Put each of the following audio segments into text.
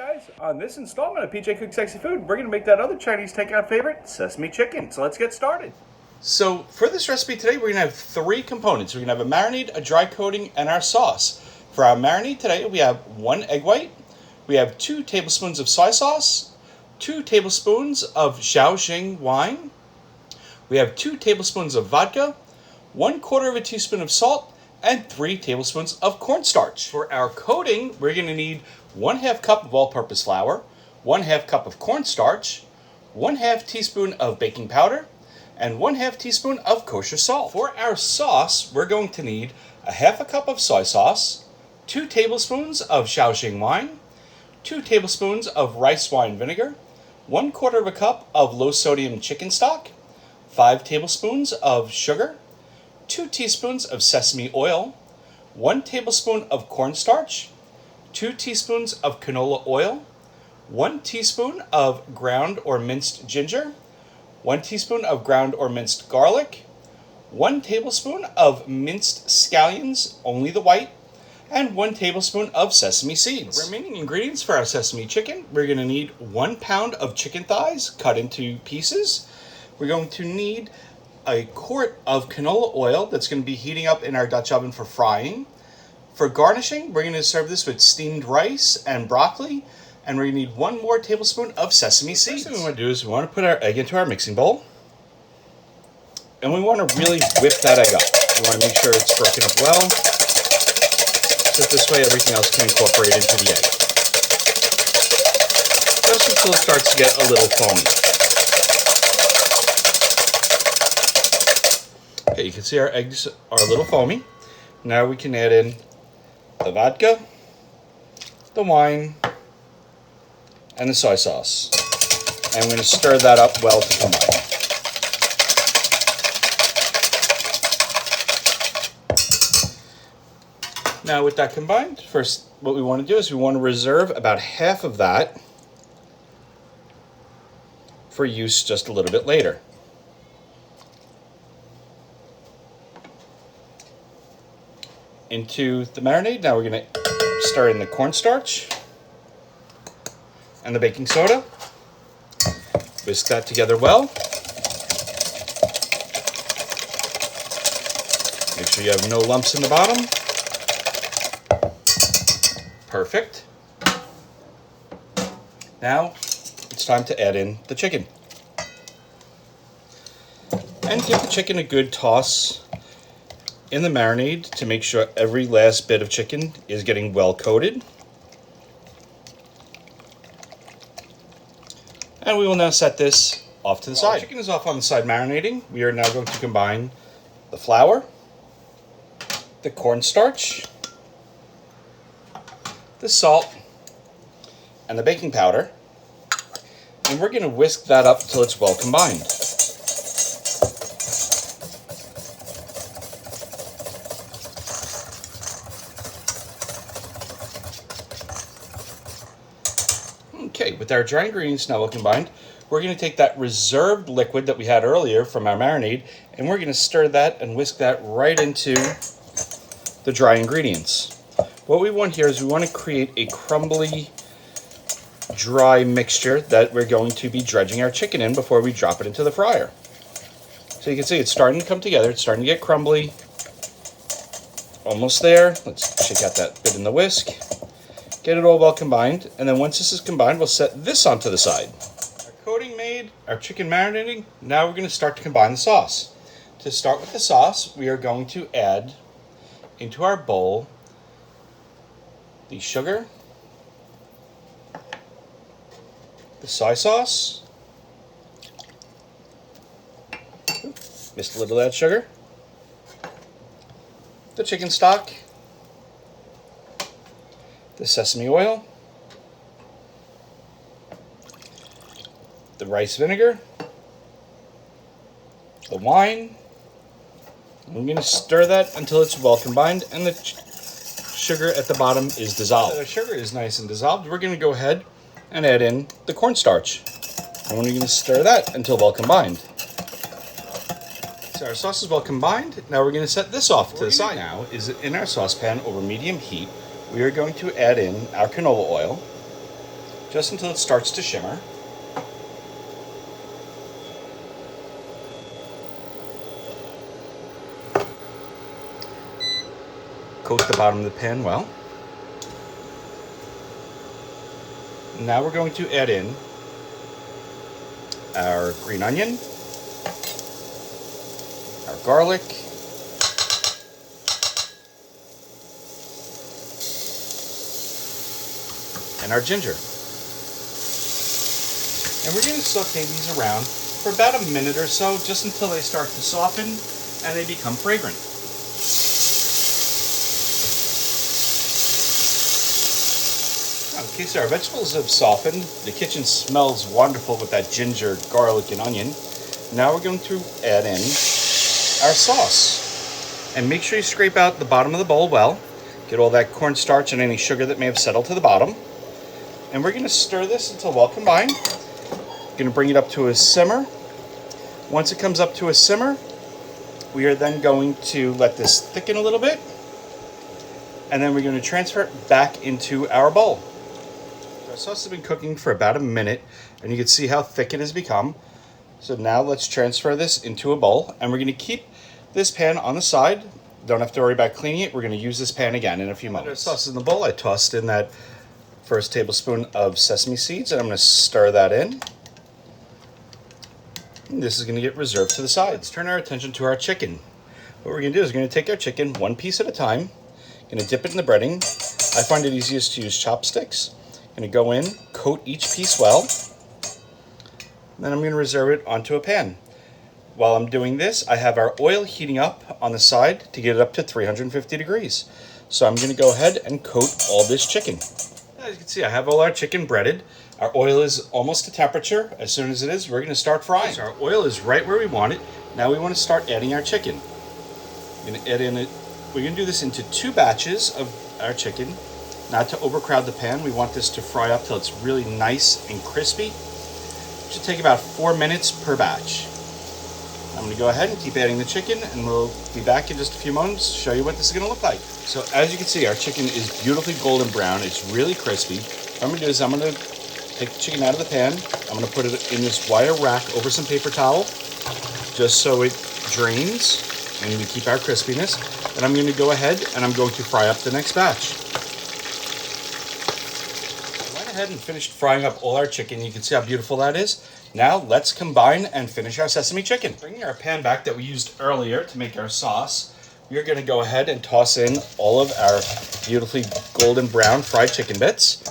Guys, on this installment of PJ Cooks Sexy Food, we're going to make that other Chinese takeout favorite, sesame chicken. So let's get started. So for this recipe today, we're going to have three components. We're going to have a marinade, a dry coating, and our sauce. For our marinade today, we have 1 egg white, we have 2 tablespoons of soy sauce, 2 tablespoons of Shaoxing wine, we have 2 tablespoons of vodka, 1/4 teaspoon of salt, and 3 tablespoons of cornstarch. For our coating, we're going to need 1/2 cup of all-purpose flour, 1/2 cup of cornstarch, 1/2 teaspoon of baking powder, and 1/2 teaspoon of kosher salt. For our sauce, we're going to need 1/2 cup of soy sauce, 2 tablespoons of Shaoxing wine, 2 tablespoons of rice wine vinegar, 1/4 cup of low-sodium chicken stock, 5 tablespoons of sugar, 2 teaspoons of sesame oil, 1 tablespoon of cornstarch, 2 teaspoons of canola oil, 1 teaspoon of ground or minced ginger, 1 teaspoon of ground or minced garlic, 1 tablespoon of minced scallions, only the white, and 1 tablespoon of sesame seeds. The remaining ingredients for our sesame chicken, we're going to need 1 pound of chicken thighs cut into pieces. We're going to need a quart of canola oil that's going to be heating up in our Dutch oven for frying. For garnishing, we're going to serve this with steamed rice and broccoli, and we're going to need 1 more tablespoon of sesame seeds. The first thing we want to do is we want to put our egg into our mixing bowl, and we want to really whip that egg up. We want to make sure it's broken up well, so this way everything else can incorporate into the egg. Just until it starts to get a little foamy. Okay, you can see our eggs are a little foamy. Now we can add in the vodka, the wine, and the soy sauce. And we're going to stir that up well to combine. Now with that combined, first what we want to do is we want to reserve about half of that for use just a little bit later. Into the marinade, now we're going to stir in the cornstarch and the baking soda. Whisk that together well. Make sure you have no lumps in the bottom. Perfect. Now it's time to add in the chicken. And give the chicken a good toss in the marinade to make sure every last bit of chicken is getting well coated. And we will now set this off to the side. While the chicken is off on the side marinating, we are now going to combine the flour, the cornstarch, the salt, and the baking powder. And we're going to whisk that up till it's well combined. Okay, with our dry ingredients now well combined, we're going to take that reserved liquid that we had earlier from our marinade, and we're going to stir that and whisk that right into the dry ingredients. What we want here is we want to create a crumbly, dry mixture that we're going to be dredging our chicken in before we drop it into the fryer. So you can see it's starting to come together. It's starting to get crumbly. Almost there. Let's shake out that bit in the whisk. Get it all well combined, and then once this is combined, we'll set this onto the side. Our coating made, our chicken marinating, now we're going to start to combine the sauce. To start with the sauce, we are going to add into our bowl the sugar, the soy sauce, missed a little of that sugar, the chicken stock, the sesame oil, the rice vinegar, the wine. We're going to stir that until it's well combined and the sugar at the bottom is dissolved. So the sugar is nice and dissolved. We're going to go ahead and add in the cornstarch. And we're going to stir that until well combined. So our sauce is well combined. Now we're going to set this off to the side. Now is in our saucepan over medium heat, we are going to add in our canola oil, just until it starts to shimmer. Coat the bottom of the pan well. Now we're going to add in our green onion, our garlic, and our ginger. And we're going to saute these around for about a minute or so, just until they start to soften and they become fragrant. Okay, so our vegetables have softened. The kitchen smells wonderful with that ginger, garlic, and onion. Now we're going to add in our sauce. And make sure you scrape out the bottom of the bowl well. Get all that cornstarch and any sugar that may have settled to the bottom. And we're going to stir this until well combined. We're going to bring it up to a simmer. Once it comes up to a simmer, we are then going to let this thicken a little bit. And then we're going to transfer it back into our bowl. Our sauce has been cooking for about a minute, and you can see how thick it has become. So now let's transfer this into a bowl, and we're going to keep this pan on the side. Don't have to worry about cleaning it. We're going to use this pan again in a few moments. Our sauce in the bowl, I tossed in that first tablespoon of sesame seeds, and I'm going to stir that in. And this is going to get reserved to the side. Let's turn our attention to our chicken. What we're going to do is we're going to take our chicken one piece at a time. Going to dip it in the breading. I find it easiest to use chopsticks. Going to go in, coat each piece well. Then I'm going to reserve it onto a pan. While I'm doing this, I have our oil heating up on the side to get it up to 350 degrees. So I'm going to go ahead and coat all this chicken. As you can see, I have all our chicken breaded. Our oil is almost to temperature. As soon as it is, we're going to start frying. So our oil is right where we want it. Now we want to start adding our chicken. We're going to add in it. We're going to do this into 2 batches of our chicken. Not to overcrowd the pan, we want this to fry up till it's really nice and crispy. It should take about 4 minutes per batch. I'm going to go ahead and keep adding the chicken, and we'll be back in just a few moments to show you what this is going to look like. So as you can see, our chicken is beautifully golden brown. It's really crispy. What I'm going to do is I'm going to take the chicken out of the pan. I'm going to put it in this wire rack over some paper towel, just so it drains and we keep our crispiness. Then I'm going to go ahead and I'm going to fry up the next batch. And finished frying up all our chicken. You can see how beautiful that is. Now let's combine and finish our sesame chicken. Bringing our pan back that we used earlier to make our sauce, we're going to go ahead and toss in all of our beautifully golden brown fried chicken bits.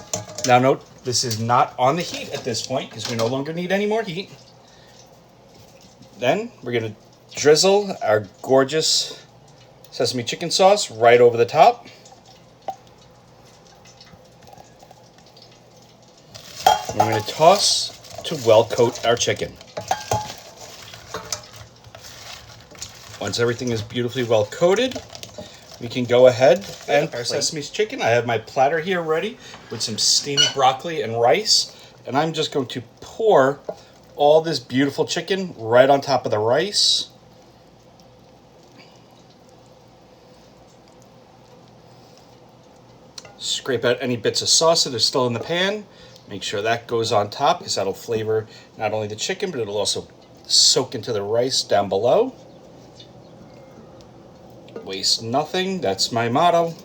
Now note, this is not on the heat at this point because we no longer need any more heat. Then we're going to drizzle our gorgeous sesame chicken sauce right over the top. We're going to toss to well coat our chicken. Once everything is beautifully well coated, we can go ahead and our sesame chicken. I have my platter here ready with some steamed broccoli and rice, and I'm just going to pour all this beautiful chicken right on top of the rice. Scrape out any bits of sauce that are still in the pan. Make sure that goes on top because that'll flavor not only the chicken, but it'll also soak into the rice down below. Waste nothing, that's my motto.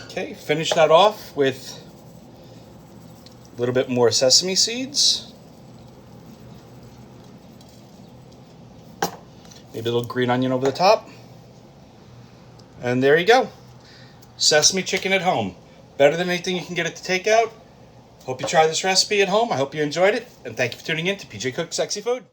Okay, finish that off with a little bit more sesame seeds. Maybe a little green onion over the top. And there you go. Sesame chicken at home. Better than anything you can get at the takeout. Hope you try this recipe at home. I hope you enjoyed it. And thank you for tuning in to PJ Cooks Sexy Food.